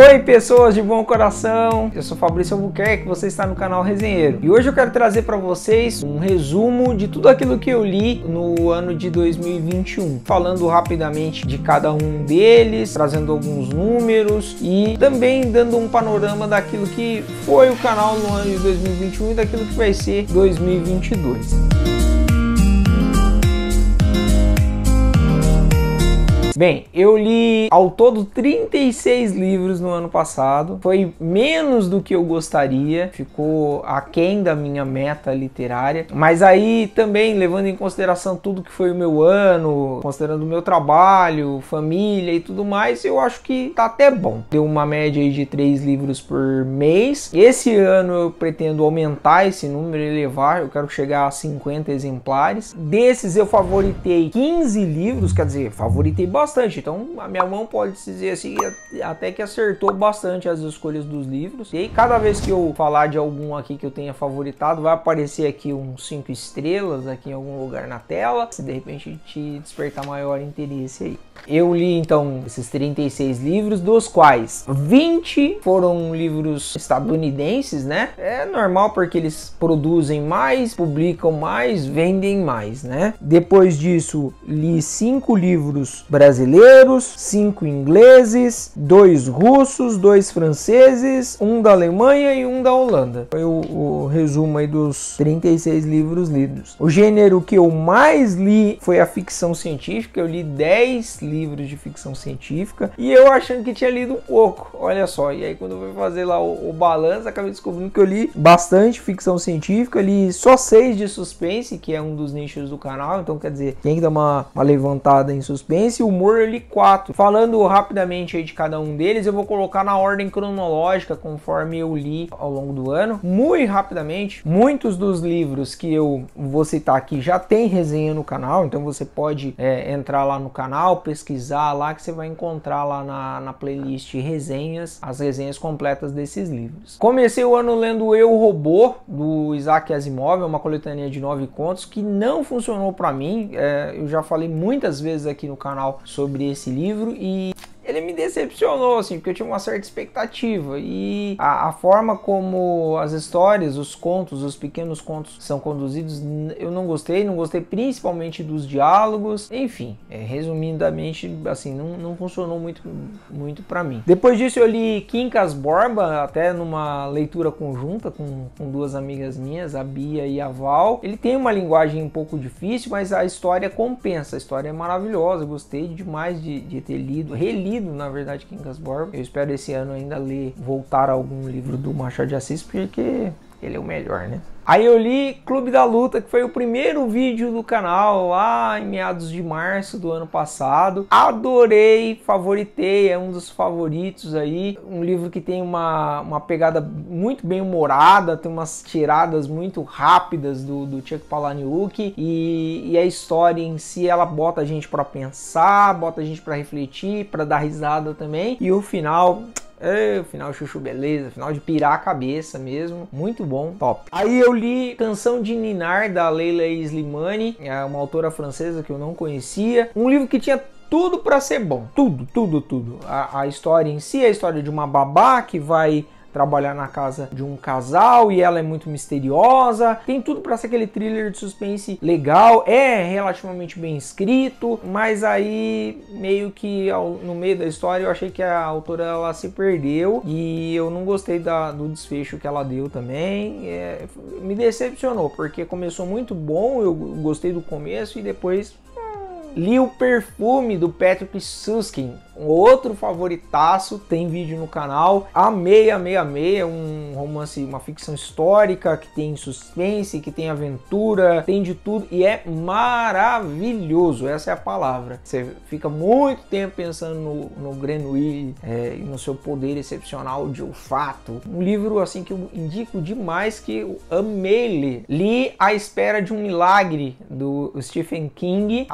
Oi pessoas de bom coração, eu sou Fabrício Albuquerque, você está no canal Resenheiro. E hoje eu quero trazer para vocês um resumo de tudo aquilo que eu li no ano de 2021. Falando rapidamente de cada um deles, trazendo alguns números e também dando um panorama daquilo que foi o canal no ano de 2021 e daquilo que vai ser 2022. Bem, eu li ao todo 36 livros no ano passado, foi menos do que eu gostaria, ficou aquém da minha meta literária, mas aí também levando em consideração tudo que foi o meu ano, considerando o meu trabalho, família e tudo mais, eu acho que tá até bom. Deu uma média aí de 3 livros por mês. Esse ano eu pretendo aumentar esse número, elevar, eu quero chegar a 50 exemplares. Desses eu favoritei 15 livros, quer dizer, favoritei bastante. Então a minha mão pode dizer assim, até que acertou bastante as escolhas dos livros. E aí cada vez que eu falar de algum aqui que eu tenha favoritado, vai aparecer aqui uns 5 estrelas aqui em algum lugar na tela, se de repente te despertar maior interesse aí. Eu li então esses 36 livros, dos quais 20 foram livros estadunidenses, né? É normal porque eles produzem mais, publicam mais, vendem mais, né? Depois disso, li 5 livros brasileiros, 5 ingleses, 2 russos, 2 franceses, 1 da Alemanha e 1 da Holanda. Foi o resumo aí dos 36 livros lidos. O gênero que eu mais li foi a ficção científica. Eu li 10 livros de ficção científica e eu achando que tinha lido um pouco, olha só. E aí quando eu fui fazer lá o balanço, acabei descobrindo que eu li bastante ficção científica, li só 6 de suspense, que é um dos nichos do canal, então quer dizer, tem que dar uma levantada em suspense. Humor eu li 4. Falando rapidamente aí de cada um deles, eu vou colocar na ordem cronológica conforme eu li ao longo do ano. Muito rapidamente, muitos dos livros que eu vou citar aqui já tem resenha no canal, então você pode entrar lá no canal, pesquisar lá que você vai encontrar lá na playlist resenhas, as resenhas completas desses livros. Comecei o ano lendo Eu, Robô, do Isaac Asimov, uma coletânea de 9 contos que não funcionou para mim. Eu já falei muitas vezes aqui no canal sobre esse livro e ele me decepcionou, assim, porque eu tinha uma certa expectativa e a forma como as histórias, os contos, os pequenos contos são conduzidos, eu não gostei principalmente dos diálogos, enfim, resumidamente, assim, não funcionou muito para mim. Depois disso eu li Quincas Borba, até numa leitura conjunta com 2 amigas minhas, a Bia e a Val. Ele tem uma linguagem um pouco difícil, mas a história compensa, a história é maravilhosa, eu gostei demais de ter relido, na verdade, Quincas Borba. Eu espero esse ano ainda voltar a algum livro do Machado de Assis, porque ele é o melhor, né? Aí eu li Clube da Luta, que foi o primeiro vídeo do canal lá em meados de março do ano passado. Adorei, favoritei, é um dos favoritos aí. Um livro que tem uma pegada muito bem humorada, tem umas tiradas muito rápidas do Chuck Palahniuk e a história em si, ela bota a gente para pensar, bota a gente para refletir, para dar risada também. E o final... o final chuchu beleza, final de pirar a cabeça mesmo, muito bom, top. Aí eu li Canção de Ninar, da Leila Slimani, é uma autora francesa que eu não conhecia, um livro que tinha tudo para ser bom, tudo. A história em si é a história de uma babá que vai trabalhar na casa de um casal e ela é muito misteriosa, tem tudo para ser aquele thriller de suspense legal, é relativamente bem escrito, mas aí meio que no meio da história eu achei que a autora ela se perdeu e eu não gostei do desfecho que ela deu também, me decepcionou, porque começou muito bom, eu gostei do começo e depois... Li O Perfume, do Patrick Süskind, um outro favoritaço, tem vídeo no canal. Amei, é um romance, uma ficção histórica que tem suspense, que tem aventura, tem de tudo e é maravilhoso, essa é a palavra. Você fica muito tempo pensando no Grenouille e no seu poder excepcional de olfato. Um livro assim que eu indico demais, que eu amei ler. Li A Espera de um Milagre, do Stephen King.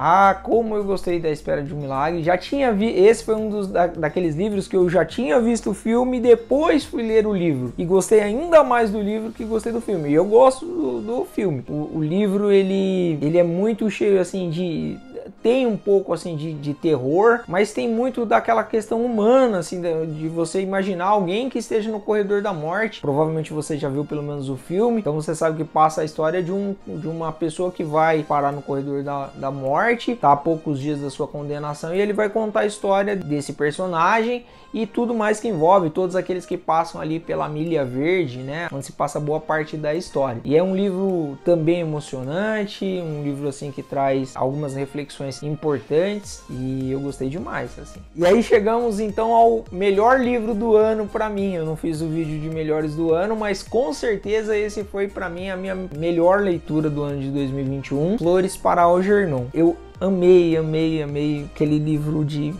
Como eu gostei da Espera de um Milagre. Já tinha esse foi um daqueles livros que eu já tinha visto o filme e depois fui ler o livro. E gostei ainda mais do livro que gostei do filme. E eu gosto do filme. O livro, ele é muito cheio, assim, de... tem um pouco assim de terror, mas tem muito daquela questão humana, assim, de você imaginar alguém que esteja no corredor da morte. Provavelmente você já viu pelo menos o filme, então você sabe que passa a história de uma pessoa que vai parar no corredor da morte, tá a poucos dias da sua condenação, e ele vai contar a história desse personagem e tudo mais que envolve, todos aqueles que passam ali pela Milha Verde, né, onde se passa boa parte da história. E é um livro também emocionante, um livro assim que traz algumas reflexões importantes e eu gostei demais, assim. E aí chegamos então ao melhor livro do ano para mim. Eu não fiz o vídeo de melhores do ano, mas com certeza esse foi para mim a minha melhor leitura do ano de 2021, Flores para Algernon. Eu amei aquele livro de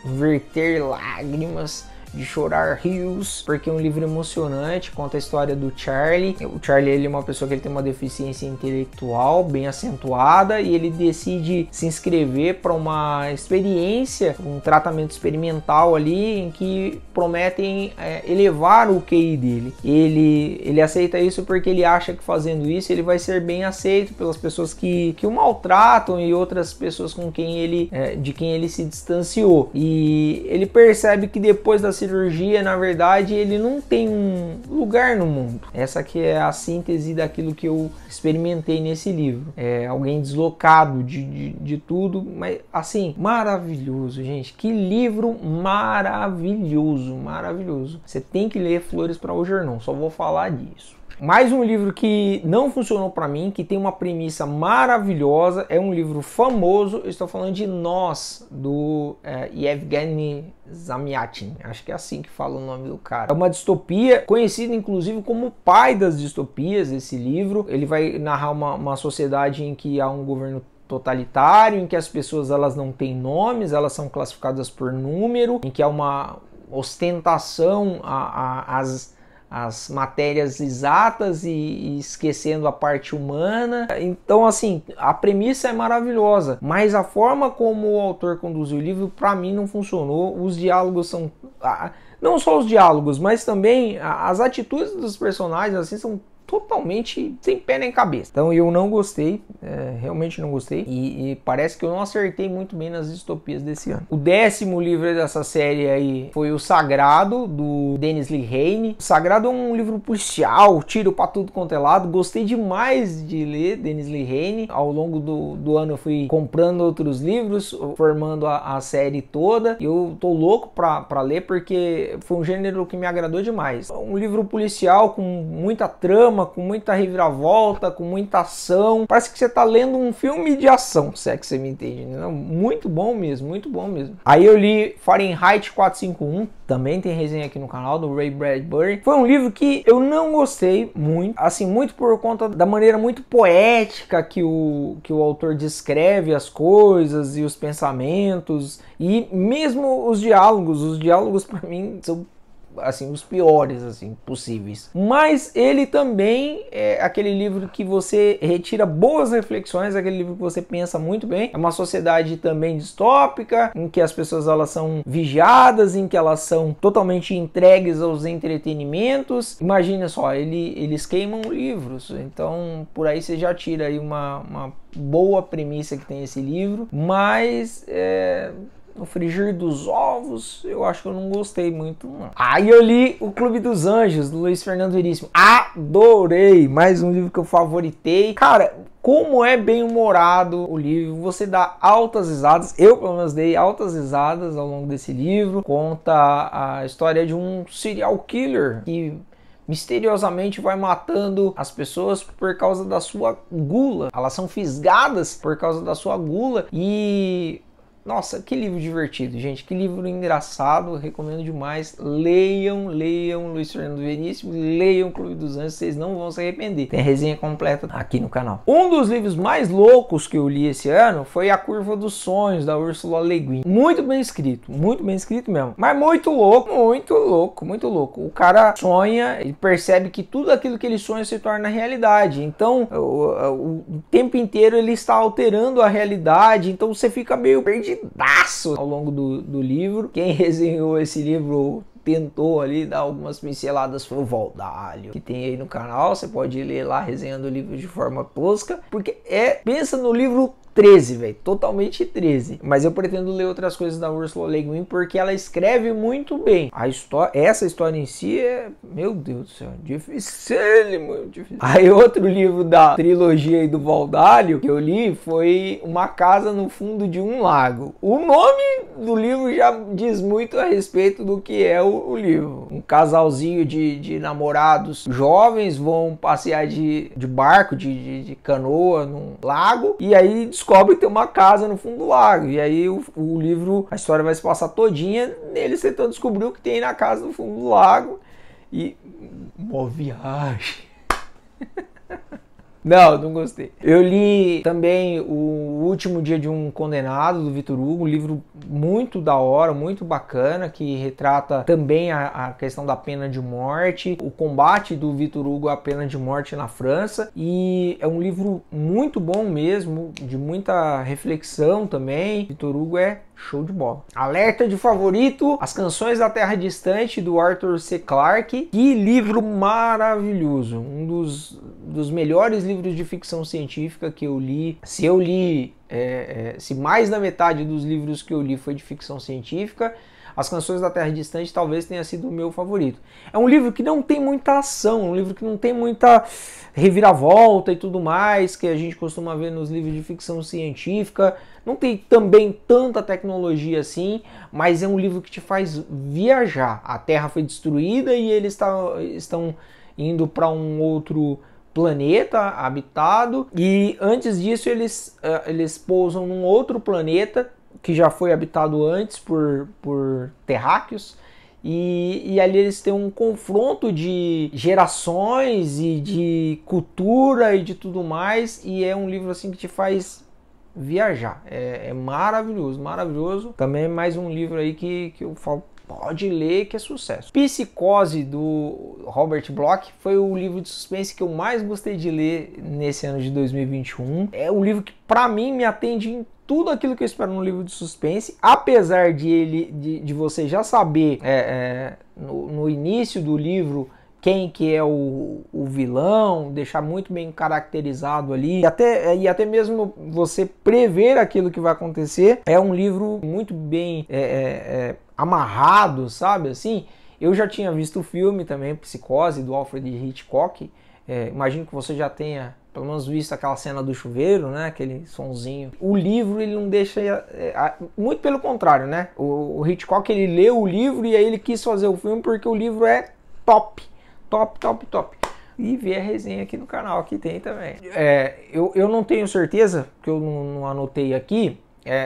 verter lágrimas, de chorar rios, porque é um livro emocionante, conta a história do Charlie. O Charlie, ele é uma pessoa que ele tem uma deficiência intelectual bem acentuada e ele decide se inscrever para uma experiência, um tratamento experimental ali em que prometem elevar o QI dele. Ele aceita isso porque ele acha que fazendo isso ele vai ser bem aceito pelas pessoas que o maltratam e outras pessoas com quem de quem ele se distanciou. E ele percebe que depois da cirurgia, na verdade, ele não tem um lugar no mundo. Essa aqui é a síntese daquilo que eu experimentei nesse livro. É alguém deslocado de tudo, mas assim, maravilhoso, gente. Que livro maravilhoso, maravilhoso. Você tem que ler Flores para Algernon, só vou falar disso. Mais um livro que não funcionou para mim, que tem uma premissa maravilhosa, é um livro famoso, eu estou falando de Nós, do Yevgeny Zamyatin, acho que é assim que fala o nome do cara. É uma distopia, conhecido inclusive como o pai das distopias, esse livro. Ele vai narrar uma sociedade em que há um governo totalitário, em que as pessoas elas não têm nomes, elas são classificadas por número, em que há uma ostentação as matérias exatas e esquecendo a parte humana. Então, assim, a premissa é maravilhosa, mas a forma como o autor conduziu o livro, para mim, não funcionou. Os diálogos são... não só os diálogos, mas também as atitudes dos personagens, assim, são totalmente sem pé nem cabeça. Então eu não gostei, realmente não gostei, e parece que eu não acertei muito bem nas distopias desse ano. O 10º livro dessa série aí foi O Sagrado, do Dennis Lehane. O Sagrado é um livro policial, tiro pra tudo quanto é lado. Gostei demais de ler Dennis Lehane. Ao longo do ano eu fui comprando outros livros, formando a série toda. Eu tô louco pra ler, porque foi um gênero que me agradou demais. Um livro policial com muita trama, com muita reviravolta, com muita ação. Parece que você tá lendo um filme de ação, se é que você me entende, né? Muito bom mesmo, muito bom mesmo. Aí eu li Fahrenheit 451, também tem resenha aqui no canal, do Ray Bradbury. Foi um livro que eu não gostei muito, assim, muito por conta da maneira muito poética que o autor descreve as coisas e os pensamentos, e mesmo os diálogos para mim são assim, os piores, assim, possíveis. Mas ele também é aquele livro que você retira boas reflexões, aquele livro que você pensa muito bem. É uma sociedade também distópica, em que as pessoas elas são vigiadas, em que elas são totalmente entregues aos entretenimentos. Imagina só, eles queimam livros, então por aí você já tira aí uma boa premissa que tem esse livro, mas no frigir dos ovos, eu acho que eu não gostei muito, não. Aí eu li O Clube dos Anjos, do Luiz Fernando Veríssimo. Adorei! Mais um livro que eu favoritei. Cara, como é bem humorado o livro, você dá altas risadas. Eu, pelo menos, dei altas risadas ao longo desse livro. Conta a história de um serial killer que misteriosamente vai matando as pessoas por causa da sua gula. Elas são fisgadas por causa da sua gula e... nossa, que livro divertido, gente. Que livro engraçado, recomendo demais. Leiam Luiz Fernando Veríssimo, leiam Clube dos Anjos, vocês não vão se arrepender. Tem a resenha completa aqui no canal. Um dos livros mais loucos que eu li esse ano foi A Curva dos Sonhos, da Ursula Le Guin. Muito bem escrito mesmo. Mas muito louco. O cara sonha, ele percebe que tudo aquilo que ele sonha se torna realidade. Então, o tempo inteiro ele está alterando a realidade, então você fica meio perdidaço ao longo do livro. Quem resenhou esse livro tentou ali dar algumas pinceladas foi o Valdalho, que tem aí no canal. Você pode ler lá resenhando o livro de forma tosca, porque pensa no livro 13, velho, totalmente 13. Mas eu pretendo ler outras coisas da Ursula Le Guin porque ela escreve muito bem. Essa história em si é, meu Deus do céu, dificílimo, difícil. Aí outro livro da trilogia aí do Valdalho que eu li foi Uma Casa no Fundo de um Lago. O nome do livro já diz muito a respeito do que é o livro. Um casalzinho de namorados jovens vão passear de barco, de canoa num lago, e aí descobre que tem uma casa no fundo do lago. E aí o livro, a história vai se passar todinha neles tentando descobrir o que tem na casa no fundo do lago. E uma viagem. Não gostei. Eu li também O Último Dia de um Condenado, do Victor Hugo, um livro muito da hora, muito bacana, que retrata também a questão da pena de morte, o combate do Victor Hugo à pena de morte na França, e é um livro muito bom mesmo, de muita reflexão também. Victor Hugo é show de bola. Alerta de favorito, As Canções da Terra Distante, do Arthur C. Clarke. Que livro maravilhoso, um dos melhores livros de ficção científica que eu li. Se eu li, se mais da metade dos livros que eu li foi de ficção científica, As Canções da Terra Distante talvez tenha sido o meu favorito. É um livro que não tem muita ação, um livro que não tem muita reviravolta e tudo mais, que a gente costuma ver nos livros de ficção científica. Não tem também tanta tecnologia assim, mas é um livro que te faz viajar. A Terra foi destruída e eles estão indo para um outro planeta habitado, e antes disso eles pousam num outro planeta que já foi habitado antes por terráqueos, e ali eles têm um confronto de gerações e de cultura e de tudo mais, e é um livro assim que te faz viajar. É maravilhoso, maravilhoso. Também é mais um livro aí que eu falo, pode ler, que é sucesso. Psicose, do Robert Bloch, foi o livro de suspense que eu mais gostei de ler nesse ano de 2021. É um livro que para mim me atende em tudo aquilo que eu espero num livro de suspense, apesar de você já saber no início do livro quem que é o vilão, deixar muito bem caracterizado ali, e até mesmo você prever aquilo que vai acontecer. É um livro muito bem amarrado, sabe, assim. Eu já tinha visto o filme também, Psicose, do Alfred Hitchcock. Imagino que você já tenha pelo menos visto aquela cena do chuveiro, né, aquele sonzinho. O livro, ele não deixa, muito pelo contrário, né, o Hitchcock, ele leu o livro e aí ele quis fazer o filme porque o livro é top. E ver a resenha aqui no canal, que tem também. Eu não tenho certeza, porque eu não anotei aqui,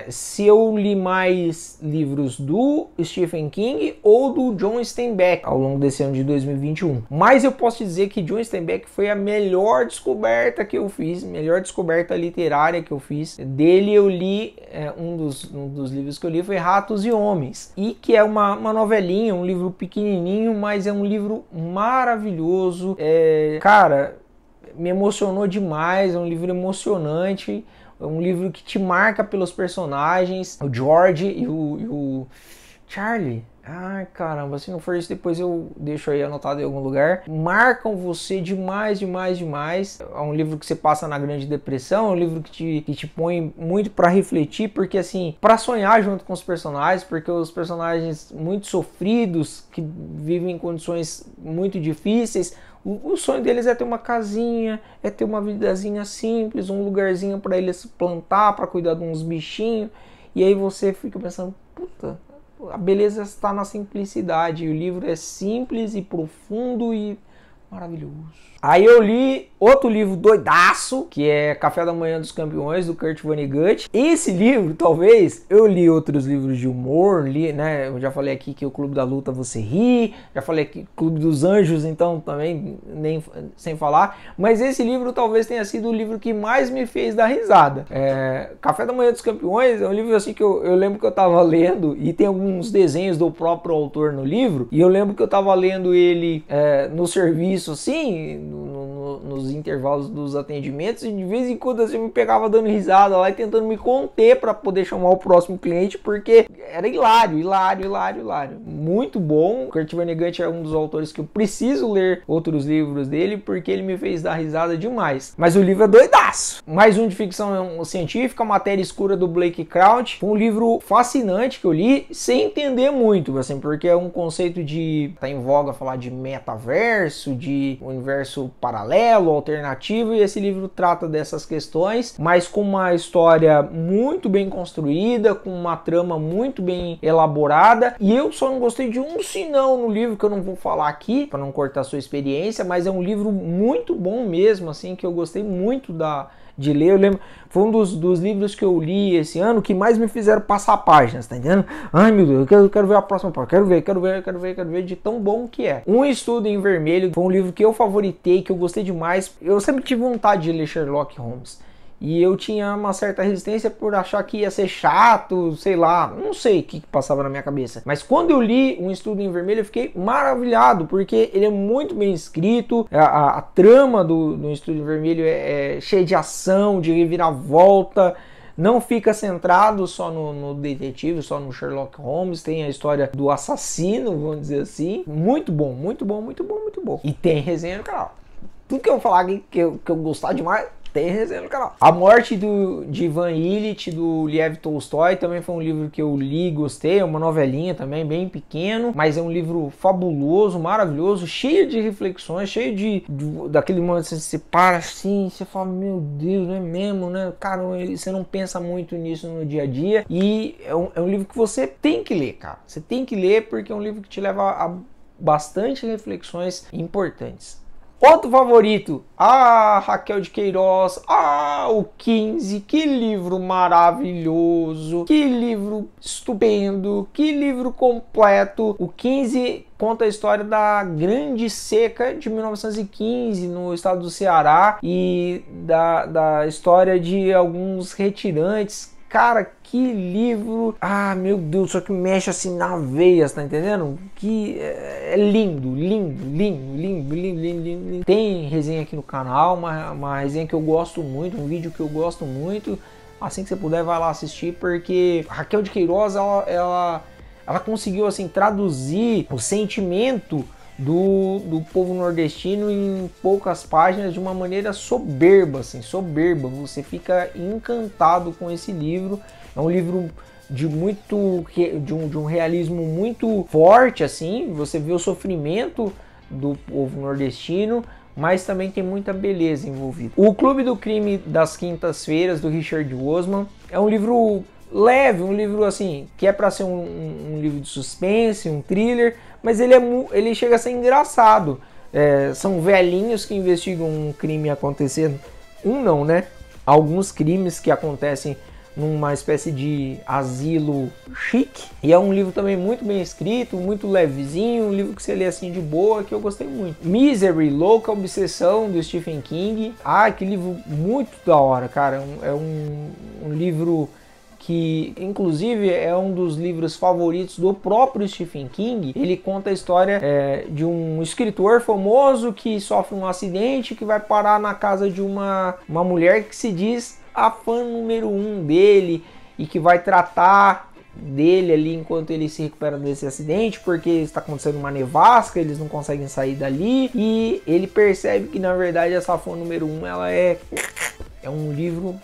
se eu li mais livros do Stephen King ou do John Steinbeck ao longo desse ano de 2021. Mas eu posso dizer que John Steinbeck foi a melhor descoberta que eu fiz, melhor descoberta literária que eu fiz. Dele eu li, um dos livros que eu li foi Ratos e Homens, e que é uma novelinha, um livro pequenininho, mas é um livro maravilhoso. Cara, me emocionou demais, é um livro emocionante. É um livro que te marca pelos personagens, o George e o Charlie. Ai, caramba, se não for isso, depois eu deixo aí anotado em algum lugar. Marcam você demais. É um livro que você passa na Grande Depressão, é um livro que te põe muito para refletir, porque assim, para sonhar junto com os personagens, porque os personagens muito sofridos, que vivem em condições muito difíceis, o sonho deles é ter uma casinha, é ter uma vidazinha simples, um lugarzinho para eles plantar, para cuidar de uns bichinhos. E aí você fica pensando, puta, a beleza está na simplicidade. E o livro é simples e profundo e maravilhoso. Aí eu li outro livro doidaço, que é Café da Manhã dos Campeões, do Kurt Vonnegut. Esse livro, talvez, eu li outros livros de humor, né? Eu já falei aqui que o Clube da Luta você ri, já falei aqui Clube dos Anjos, então também nem sem falar. Mas esse livro talvez tenha sido o livro que mais me fez dar risada. Café da Manhã dos Campeões é um livro assim que eu lembro que eu tava lendo, e tem alguns desenhos do próprio autor no livro, e eu lembro que eu tava lendo ele no serviço, assim, nos intervalos dos atendimentos e de vez em quando assim, eu me pegava dando risada lá e tentando me conter para poder chamar o próximo cliente, porque era hilário. Muito bom. O Kurt Vonnegut é um dos autores que eu preciso ler outros livros dele, porque ele me fez dar risada demais. Mas o livro é doidaço. Mais um de ficção científica, Matéria Escura do Blake Crouch. Foi um livro fascinante que eu li sem entender muito, assim, porque é um conceito de... tá em voga falar de metaverso, de universo paralelo, alternativo, e esse livro trata dessas questões, mas com uma história muito bem construída, com uma trama muito bem elaborada, e eu só não gostei de um sinão no livro, que eu não vou falar aqui, para não cortar a sua experiência, mas é um livro muito bom mesmo, assim, que eu gostei muito de ler. Eu lembro, foi um dos livros que eu li esse ano que mais me fizeram passar páginas, tá entendendo? Ai meu Deus, eu quero ver a próxima página, quero ver de tão bom que é. Um Estudo em Vermelho foi um livro que eu favoritei, que eu gostei demais. Eu sempre tive vontade de ler Sherlock Holmes. E eu tinha uma certa resistência por achar que ia ser chato, sei lá, não sei o que passava na minha cabeça. Mas quando eu li Um Estudo em Vermelho, eu fiquei maravilhado, porque ele é muito bem escrito, a trama do Estudo em Vermelho é cheia de ação, de reviravolta, não fica centrado só no detetive, só no Sherlock Holmes, tem a história do assassino, vamos dizer assim. Muito bom. E tem resenha no canal. Tudo que eu falar aqui, que eu gostar demais, tem resenha no canal. A Morte de Ivan Illich, do Lev Tolstói, também foi um livro que eu li e gostei. É uma novelinha também, bem pequeno, mas é um livro fabuloso, maravilhoso, cheio de reflexões, cheio daquele momento que você para assim, você fala, meu Deus, não é mesmo, né? Cara, você não pensa muito nisso no dia a dia. E é um livro que você tem que ler, cara. Você tem que ler porque é um livro que te leva a bastante reflexões importantes. Outro favorito, Raquel de Queiroz, o 15, que livro maravilhoso, que livro estupendo, que livro completo. O 15 conta a história da grande seca de 1915 no estado do Ceará e da história de alguns retirantes. Cara, que livro, meu Deus, só que mexe assim na veia, tá entendendo? Que é lindo. Tem resenha aqui no canal, uma resenha que eu gosto muito, um vídeo que eu gosto muito. Assim que você puder, vai lá assistir, porque Raquel de Queiroz, ela conseguiu assim traduzir o sentimento do povo nordestino em poucas páginas de uma maneira soberba, você fica encantado com esse livro. É um livro de um realismo muito forte, assim, você vê o sofrimento do povo nordestino, mas também tem muita beleza envolvida. O Clube do Crime das Quintas-Feiras, do Richard Osman, é um livro leve, um livro assim, que é para ser um livro de suspense, um thriller, mas ele chega a ser engraçado. São velhinhos que investigam um crime acontecendo, alguns crimes que acontecem numa espécie de asilo chique, e é um livro também muito bem escrito, muito levezinho, um livro que você lê assim de boa, que eu gostei muito. Misery, Louca Obsessão, do Stephen King, que livro muito da hora, cara. É um livro que inclusive é um dos livros favoritos do próprio Stephen King. Ele conta a história de um escritor famoso que sofre um acidente, que vai parar na casa de uma mulher que se diz a fã número 1 dele, e que vai tratar dele ali enquanto ele se recupera desse acidente, porque está acontecendo uma nevasca, eles não conseguem sair dali, e ele percebe que na verdade essa fã número 1 ela é um livro.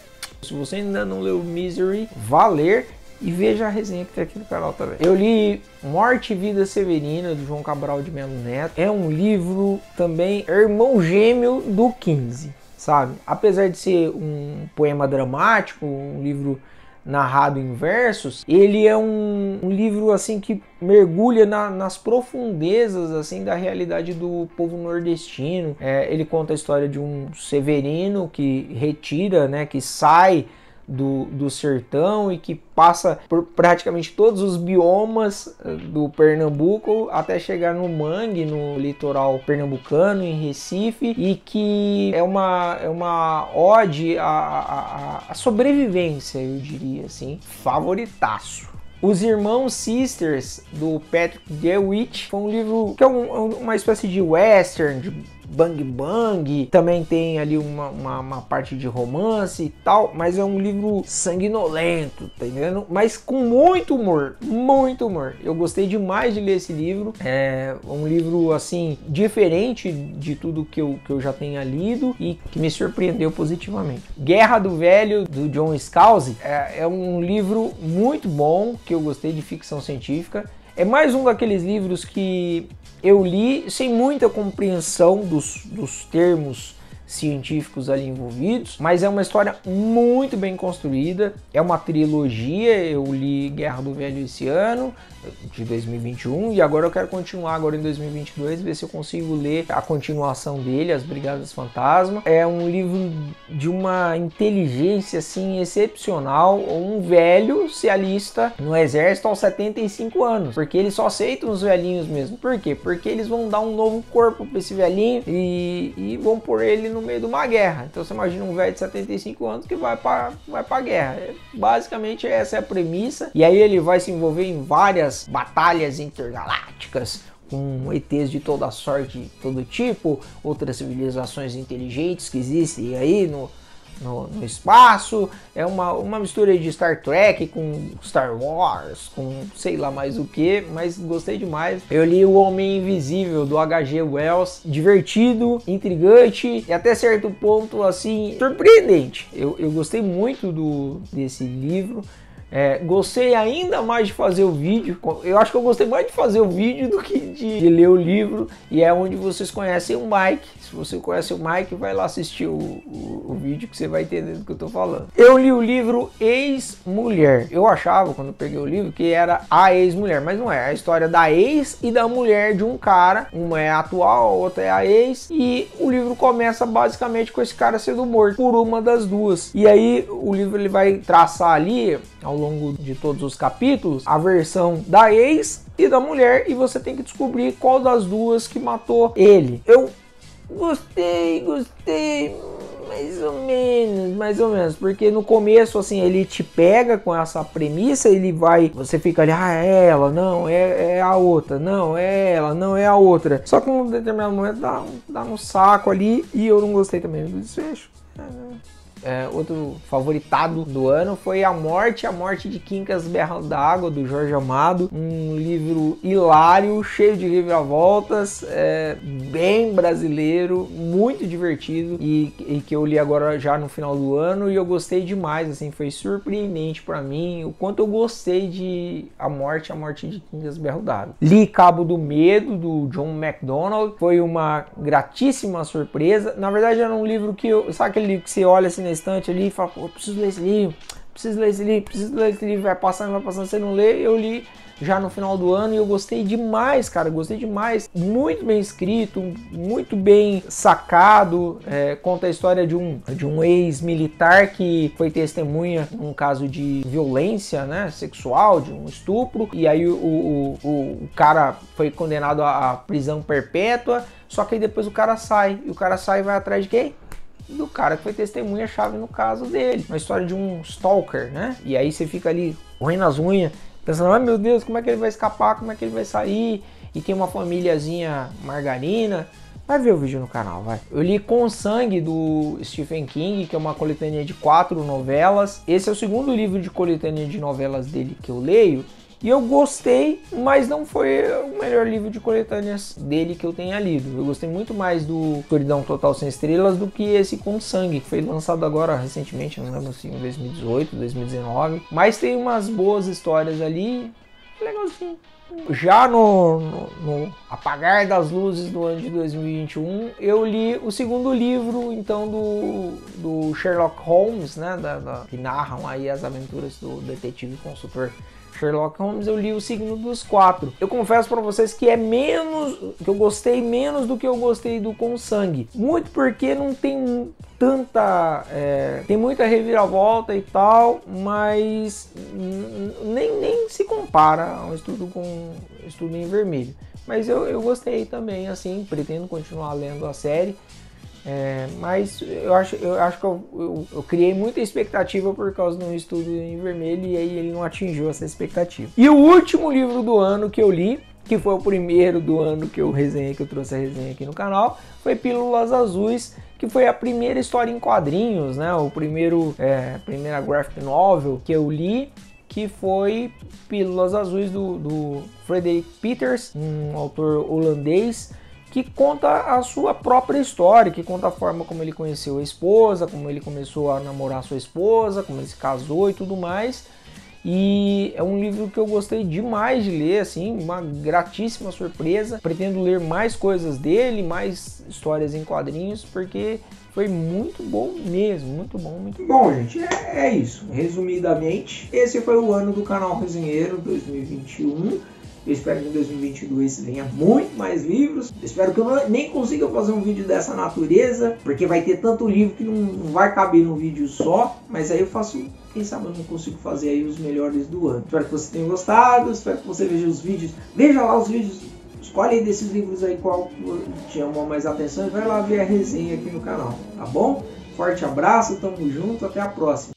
Se você ainda não leu Misery, vá ler e veja a resenha que tem aqui no canal também. Eu li Morte e Vida Severina, do João Cabral de Melo Neto. É um livro também irmão gêmeo do 15, sabe? Apesar de ser um poema dramático, um livro narrado em versos, ele é um livro assim que mergulha nas profundezas assim da realidade do povo nordestino. Ele conta a história de um severino que retira, que sai do sertão e que passa por praticamente todos os biomas do Pernambuco até chegar no mangue, no litoral pernambucano, em Recife, e que é uma ode à sobrevivência, eu diria assim, favoritaço. Os Irmãos Sisters, do Patrick DeWitt, foi um livro que é uma espécie de western, de bang bang, também tem ali uma parte de romance e tal, mas é um livro sanguinolento, tá entendendo? Mas com muito humor, muito humor. Eu gostei demais de ler esse livro, é um livro assim, diferente de tudo que eu já tenha lido e que me surpreendeu positivamente. Guerra do Velho, do John Scalzi, é um livro muito bom, que eu gostei, de ficção científica. É mais um daqueles livros que eu li sem muita compreensão dos termos científicos ali envolvidos, mas é uma história muito bem construída, é uma trilogia. Eu li Guerra do Velho esse ano, de 2021, e agora eu quero continuar agora em 2022, ver se eu consigo ler a continuação dele, As Brigadas Fantasma. É um livro de uma inteligência assim excepcional. Um velho se alista no exército aos 75 anos, porque eles só aceitam os velhinhos mesmo. Por quê? Porque eles vão dar um novo corpo para esse velhinho e vão pôr ele no meio de uma guerra. Então você imagina um velho de 75 anos que vai para guerra. Basicamente essa é a premissa, e aí ele vai se envolver em várias batalhas intergalácticas com ETs de toda sorte, todo tipo, outras civilizações inteligentes que existem aí no espaço. É uma mistura de Star Trek com Star Wars, com sei lá mais o que, mas gostei demais. Eu li O Homem Invisível, do H.G. Wells, divertido, intrigante e até certo ponto assim surpreendente. Eu gostei muito desse livro. Gostei ainda mais de fazer o vídeo. Eu acho que eu gostei mais de fazer o vídeo do que de ler o livro. E é onde vocês conhecem o Mike. Se você conhece o Mike, vai lá assistir o vídeo que você vai entender do que eu tô falando. Eu li o livro Ex-Mulher. Eu achava, quando eu peguei o livro, que era a ex-mulher, mas não é. É a história da ex e da mulher de um cara. Uma é a atual, a outra é a ex. E o livro começa basicamente com esse cara sendo morto por uma das duas. E aí o livro ele vai traçar ali, ao longo de todos os capítulos, a versão da ex e da mulher, e você tem que descobrir qual das duas que matou ele. Eu gostei, mais ou menos, porque no começo assim ele te pega com essa premissa, você fica ali, é ela, não, é a outra, não, é ela, não, é a outra. Só que num determinado momento dá no saco ali, e eu não gostei também do desfecho. Outro favoritado do ano foi A Morte de Quincas Berra d'Água, do Jorge Amado. Um livro hilário, cheio de reviravoltas, bem brasileiro, muito divertido, e que eu li agora já no final do ano, e eu gostei demais, assim, foi surpreendente para mim o quanto eu gostei de A Morte de Quincas Berra d'Água. Li Cabo do Medo, do John MacDonald, foi uma gratíssima surpresa. Na verdade era um livro que sabe aquele livro que você olha assim na estante ali e fala, pô, preciso ler esse livro, vai passando, você não lê. Eu li já no final do ano e eu gostei demais, cara, gostei demais. Muito bem escrito, muito bem sacado. Conta a história de um ex-militar que foi testemunha num caso de violência, né, sexual, de um estupro, e aí o cara foi condenado à prisão perpétua, só que aí depois o cara sai, e vai atrás de quem? Do cara que foi testemunha-chave no caso dele. Uma história de um stalker, né? E aí você fica ali roendo as unhas, pensando, meu Deus, como é que ele vai escapar, como é que ele vai sair? E tem uma famíliazinha margarina. Vai ver o vídeo no canal, vai. Eu li Com Sangue, do Stephen King, que é uma coletânea de 4 novelas. Esse é o segundo livro de coletânea de novelas dele que eu leio. E eu gostei, mas não foi o melhor livro de coletâneas dele que eu tenha lido. Eu gostei muito mais do Escuridão Total Sem Estrelas do que esse Com Sangue, que foi lançado agora recentemente, não lembro se em 2018, 2019. Mas tem umas boas histórias ali, legalzinho. Já no apagar das luzes do ano de 2021, eu li o segundo livro, então, do Sherlock Holmes, né, que narram aí as aventuras do detetive consultor Sherlock Holmes. Eu li O Signo dos Quatro. Eu confesso para vocês que que eu gostei menos do que eu gostei do Com Sangue. Muito porque não tem tanta... tem muita reviravolta e tal, mas nem se compara a um estudo em vermelho. Mas eu gostei também, assim, pretendo continuar lendo a série. Mas eu acho que eu criei muita expectativa por causa de um estudo em vermelho, e aí ele não atingiu essa expectativa. E o último livro do ano que eu li que foi o primeiro do ano que eu resenhei, que eu trouxe a resenha aqui no canal, foi Pílulas Azuis, que foi a primeira história em quadrinhos, né? O primeira graphic novel que eu li, que foi Pílulas Azuis do Frederik Peeters, um autor holandês, que conta a sua própria história, que conta a forma como ele conheceu a esposa, como ele começou a namorar sua esposa, como ele se casou e tudo mais. E é um livro que eu gostei demais de ler, assim, uma gratíssima surpresa. Pretendo ler mais coisas dele, mais histórias em quadrinhos, porque foi muito bom mesmo, muito bom, muito bom. Bom, gente, é isso. Resumidamente, esse foi o ano do canal Resenheiro 2021. Eu espero que em 2022 venha muito mais livros. Eu espero que eu nem consiga fazer um vídeo dessa natureza, porque vai ter tanto livro que não vai caber num vídeo só. Mas aí eu faço, quem sabe eu não consigo fazer aí os melhores do ano. Espero que você tenha gostado, espero que você veja os vídeos. Veja lá os vídeos, escolhe aí desses livros aí qual te chamou mais atenção e vai lá ver a resenha aqui no canal, tá bom? Forte abraço, tamo junto, até a próxima.